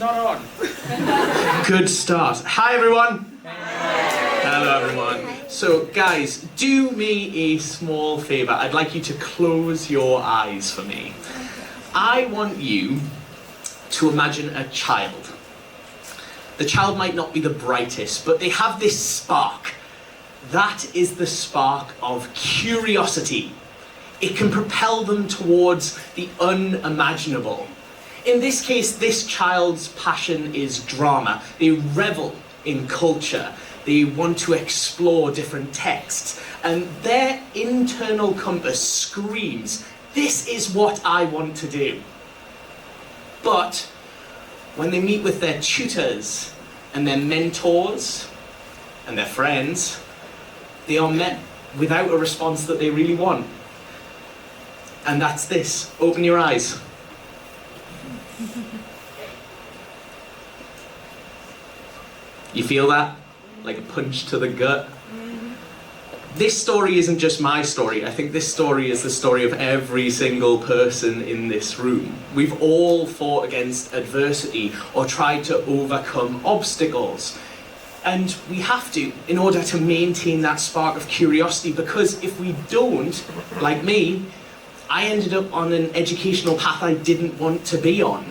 not on. Good start. Hi everyone. Hello everyone. So guys, do me a small favour. I'd like you to close your eyes for me. I want you to imagine a child. The child might not be the brightest, but they have this spark. That is the spark of curiosity. It can propel them towards the unimaginable. In this case, this child's passion is drama. They revel in culture. They want to explore different texts. And their internal compass screams, this is what I want to do. But when they meet with their tutors and their mentors and their friends, they are met without a response that they really want. And that's this. Open your eyes. You feel that? Like a punch to the gut? This story isn't just my story. I think this story is the story of every single person in this room. We've all fought against adversity or tried to overcome obstacles. And we have to, in order to maintain that spark of curiosity, because if we don't, like me, I ended up on an educational path I didn't want to be on,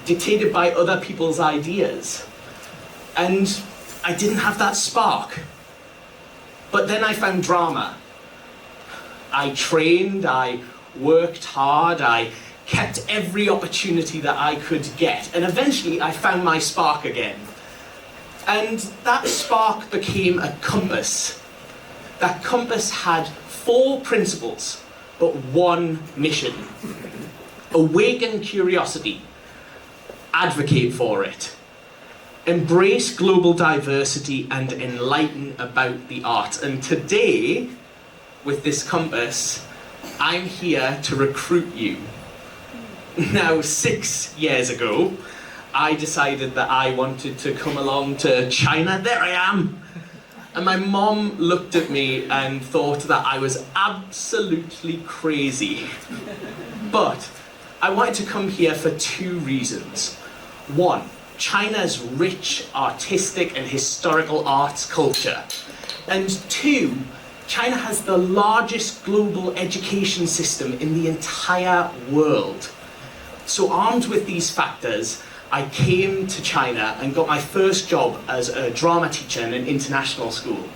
dictated by other people's ideas. And I didn't have that spark. But then I found drama. I trained, I worked hard, I kept every opportunity that I could get, and eventually I found my spark again. And that spark became a compass. That compass had 4 principles, but 1 mission. Awaken curiosity. Advocate for it. Embrace global diversity and enlighten about the arts. And today, with this compass, I'm here to recruit you. Now, 6 years ago, I decided that I wanted to come along to China. There I am! And my mom looked at me and thought that I was absolutely crazy. But I wanted to come here for 2 reasons. 1, China's rich artistic and historical arts culture. And 2, China has the largest global education system in the entire world. So armed with these factors, I came to China and got my first job as a drama teacher in an international school.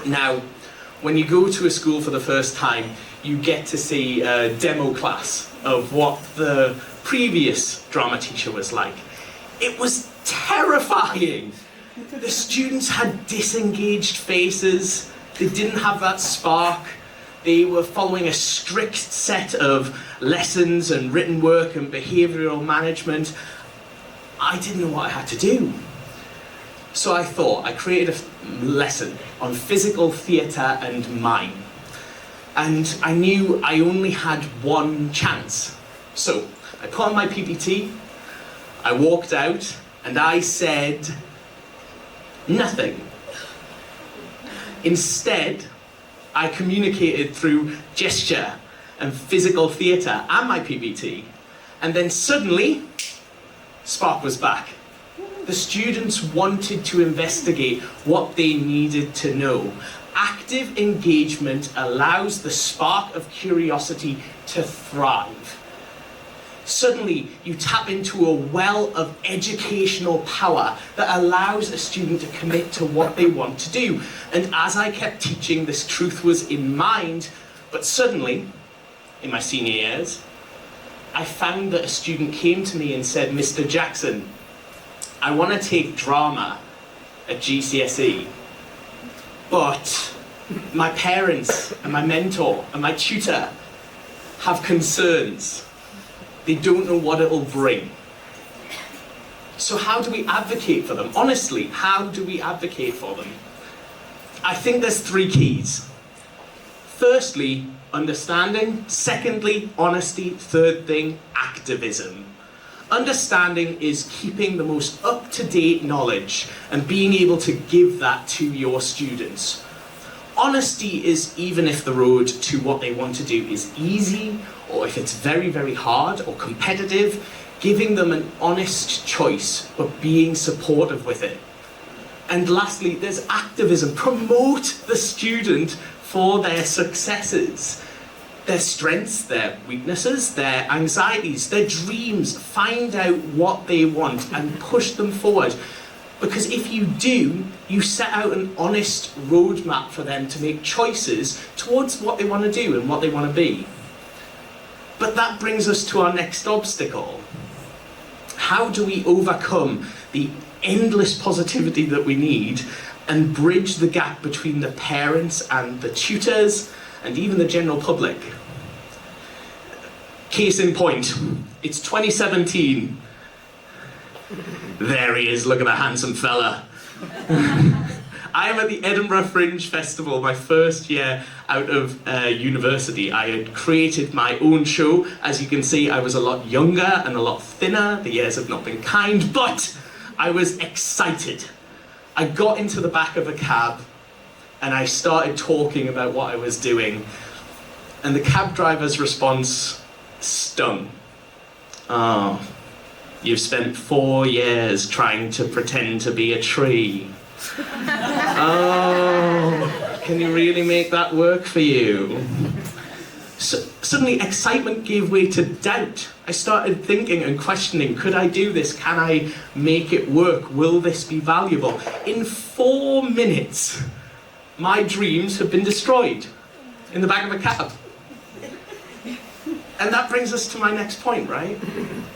Now, when you go to a school for the first time, you get to see a demo class of what the previous drama teacher was like. It was terrifying. The students had disengaged faces. They didn't have that spark. They were following a strict set of lessons and written work and behavioural management. I didn't know what I had to do. So I thought, I created a lesson on physical theatre and mime. And I knew I only had 1 chance. So I put on my PPT, I walked out, and I said nothing. Instead, I communicated through gesture and physical theatre and my PPT. And then suddenly, spark was back. The students wanted to investigate what they needed to know. Active engagement allows the spark of curiosity to thrive. Suddenly, you tap into a well of educational power that allows a student to commit to what they want to do. And as I kept teaching, this truth was in mind, but suddenly, in my senior years, I found that a student came to me and said, Mr. Jackson, I want to take drama at GCSE, but my parents and my mentor and my tutor have concerns. They don't know what it'll bring. So how do we advocate for them? Honestly, how do we advocate for them? I think there's 3 keys. Firstly, understanding. Secondly, honesty. Third thing, activism. Understanding is keeping the most up-to-date knowledge and being able to give that to your students. Honesty is even if the road to what they want to do is easy, or if it's very, very hard or competitive, giving them an honest choice, but being supportive with it. And lastly, there's activism. Promote the student for their successes, their strengths, their weaknesses, their anxieties, their dreams. Find out what they want and push them forward. Because if you do, you set out an honest roadmap for them to make choices towards what they want to do and what they want to be. But that brings us to our next obstacle. How do we overcome the endless positivity that we need and bridge the gap between the parents and the tutors and even the general public? Case in point, it's 2017. There he is, look at that handsome fella. I am at the Edinburgh Fringe Festival, my first year out of university. I had created my own show. As you can see, I was a lot younger and a lot thinner. The years have not been kind, but I was excited. I got into the back of a cab and I started talking about what I was doing. And the cab driver's response stung. Oh, you've spent 4 years trying to pretend to be a tree. Oh, can you really make that work for you? So, suddenly excitement gave way to doubt. I started thinking and questioning, could I do this? Can I make it work? Will this be valuable? In 4 minutes, my dreams have been destroyed in the back of a cab. And that brings us to my next point, right?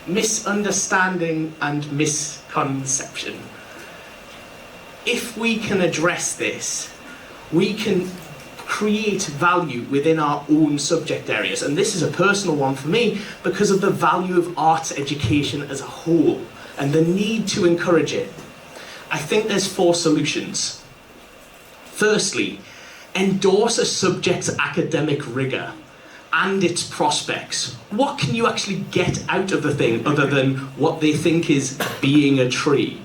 Misunderstanding and misconception. If we can address this, we can create value within our own subject areas. And this is a personal one for me because of the value of arts education as a whole and the need to encourage it. I think there's 4 solutions. Firstly, endorse a subject's academic rigor and its prospects. What can you actually get out of the thing other than what they think is being a tree?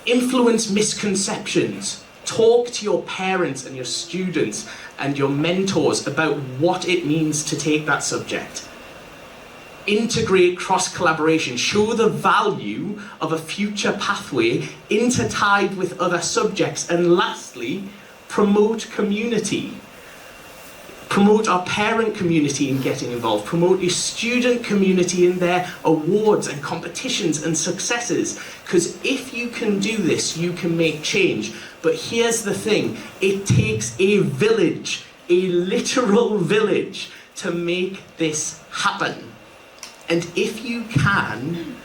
Influence misconceptions. Talk to your parents and your students and your mentors about what it means to take that subject. Integrate cross-collaboration. Show the value of a future pathway intertied with other subjects. And lastly, promote community. Promote our parent community in getting involved. Promote your student community in their awards and competitions and successes. Because if you can do this, you can make change. But here's the thing, it takes a village, a literal village, to make this happen. And if you can,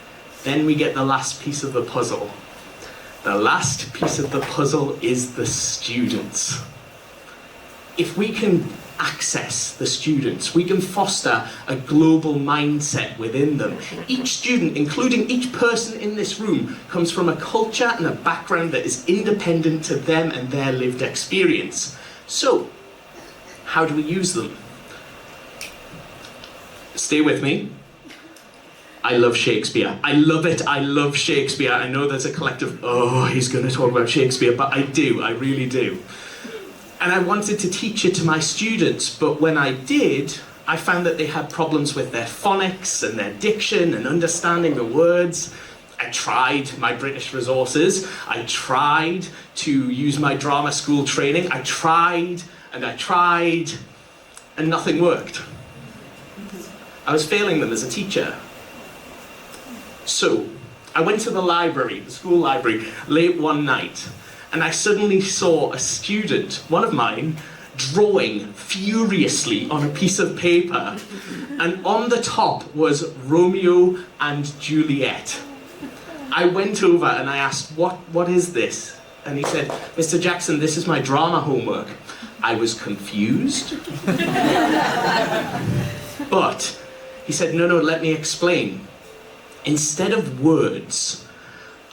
then we get the last piece of the puzzle. The last piece of the puzzle is the students. If we can access the students, we can foster a global mindset within them. Each student, including each person in this room, comes from a culture and a background that is independent to them and their lived experience. So, how do we use them? Stay with me. I love Shakespeare. I love it. I love Shakespeare. I know there's a collective, oh, he's going to talk about Shakespeare, but I do. I really do. And I wanted to teach it to my students, but when I did, I found that they had problems with their phonics and their diction and understanding the words. I tried my British resources. I tried to use my drama school training. I tried, and nothing worked. I was failing them as a teacher. So, I went to the library, the school library, late one night, and I suddenly saw a student, one of mine, drawing furiously on a piece of paper, and on the top was Romeo and Juliet. I went over and I asked, what is this? And he said, Mr. Jackson, this is my drama homework. I was confused. But he said, no, let me explain. Instead of words,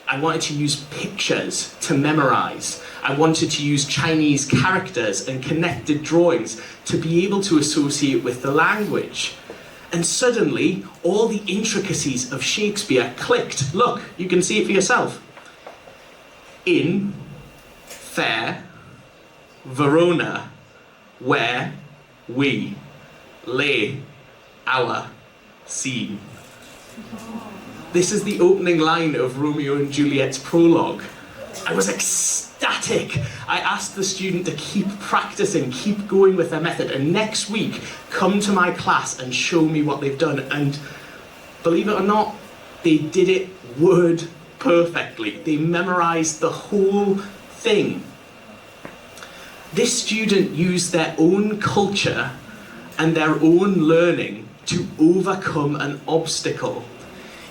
I wanted to use pictures to memorize. I wanted to use Chinese characters and connected drawings to be able to associate with the language. And suddenly, all the intricacies of Shakespeare clicked. Look, you can see it for yourself. In, fair, Verona, where, we, lay, our, scene. This is the opening line of Romeo and Juliet's prologue. I was ecstatic. I asked the student to keep practicing, keep going with their method, and next week, come to my class and show me what they've done. And believe it or not, they did it word perfectly. They memorized the whole thing. This student used their own culture and their own learning to overcome an obstacle.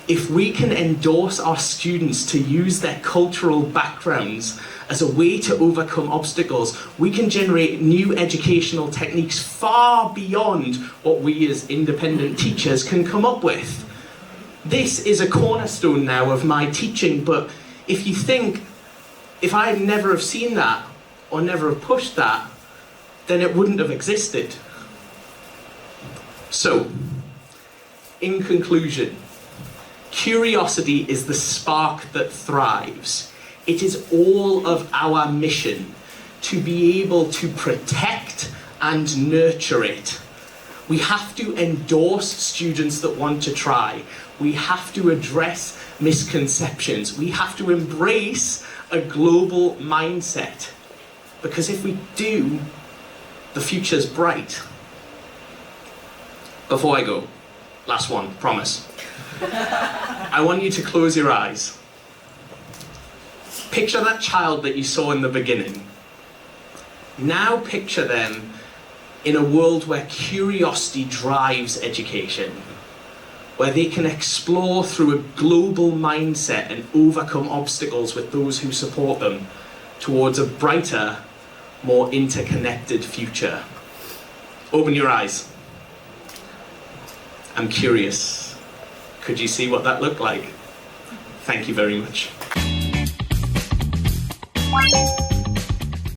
If we can endorse our students to use their cultural backgrounds as a way to overcome obstacles, we can generate new educational techniques far beyond what we as independent teachers can come up with. This is a cornerstone now of my teaching, but if you think, if I never have seen that or never have pushed that, then it wouldn't have existed. So, in conclusion, curiosity is the spark that thrives. It is all of our mission to be able to protect and nurture it. We have to endorse students that want to try. We have to address misconceptions. We have to embrace a global mindset. Because if we do, the future's bright. Before I go, last one, promise. I want you to close your eyes. Picture that child that you saw in the beginning. Now picture them in a world where curiosity drives education, where they can explore through a global mindset and overcome obstacles with those who support them towards a brighter, more interconnected future. Open your eyes. I'm curious. Could you see what that looked like? Thank you very much.